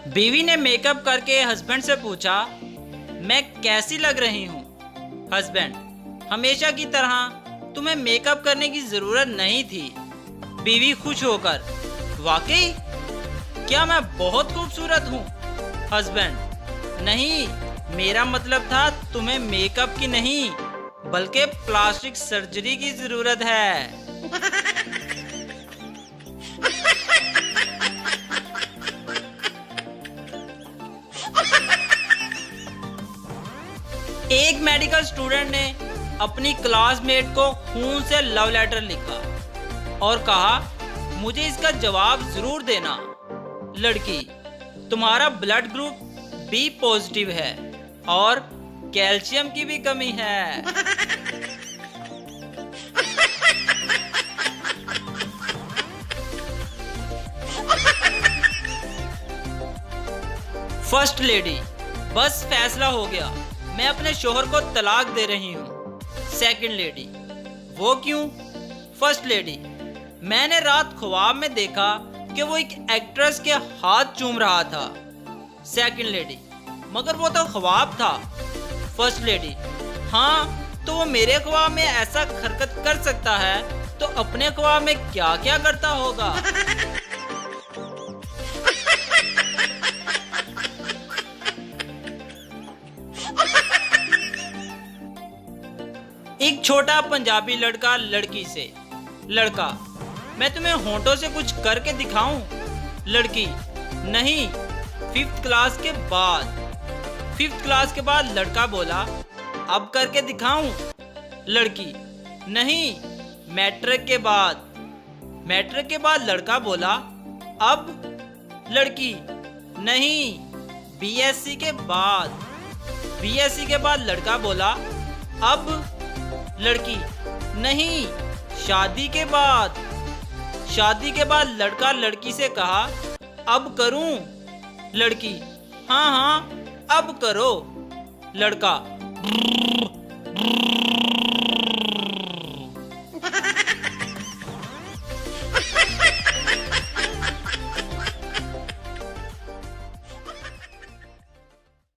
बीवी ने मेकअप करके हस्बैंड से पूछा, मैं कैसी लग रही हूँ? हस्बैंड, हमेशा की तरह तुम्हें मेकअप करने की जरूरत नहीं थी। बीवी खुश होकर, वाकई? क्या मैं बहुत खूबसूरत हूँ? हस्बैंड, नहीं, मेरा मतलब था तुम्हें मेकअप की नहीं बल्कि प्लास्टिक सर्जरी की जरूरत है। एक मेडिकल स्टूडेंट ने अपनी क्लासमेट को खून से लव लेटर लिखा और कहा, मुझे इसका जवाब जरूर देना। लड़की, तुम्हारा ब्लड ग्रुप बी पॉजिटिव है और कैल्शियम की भी कमी है। फर्स्ट लेडी, बस फैसला हो गया, मैं अपने शोहर को तलाक दे रही हूँ। सेकंड लेडी, वो क्यों? फर्स्ट लेडी, मैंने रात ख्वाब में देखा कि वो एक एक्ट्रेस के हाथ चूम रहा था। सेकंड लेडी, मगर वो तो ख्वाब था। फर्स्ट लेडी, हाँ, तो वो मेरे ख्वाब में ऐसा हरकत कर सकता है तो अपने ख्वाब में क्या क्या करता होगा। एक छोटा पंजाबी लड़का लड़की से, लड़का, मैं तुम्हें होंठों से कुछ करके दिखाऊं? लड़की, नहीं, फिफ्थ क्लास के बाद। फिफ्थ क्लास के बाद लड़का बोला, अब करके दिखाऊं? लड़की, नहीं, मैट्रिक के बाद। मैट्रिक के बाद लड़का बोला, अब? लड़की, नहीं, बीएससी के बाद। बीएससी के बाद लड़का बोला, अब? लड़की, नहीं, शादी के बाद। शादी के बाद लड़का लड़की से कहा, अब करूं? लड़की, हाँ हाँ, अब करो। लड़का,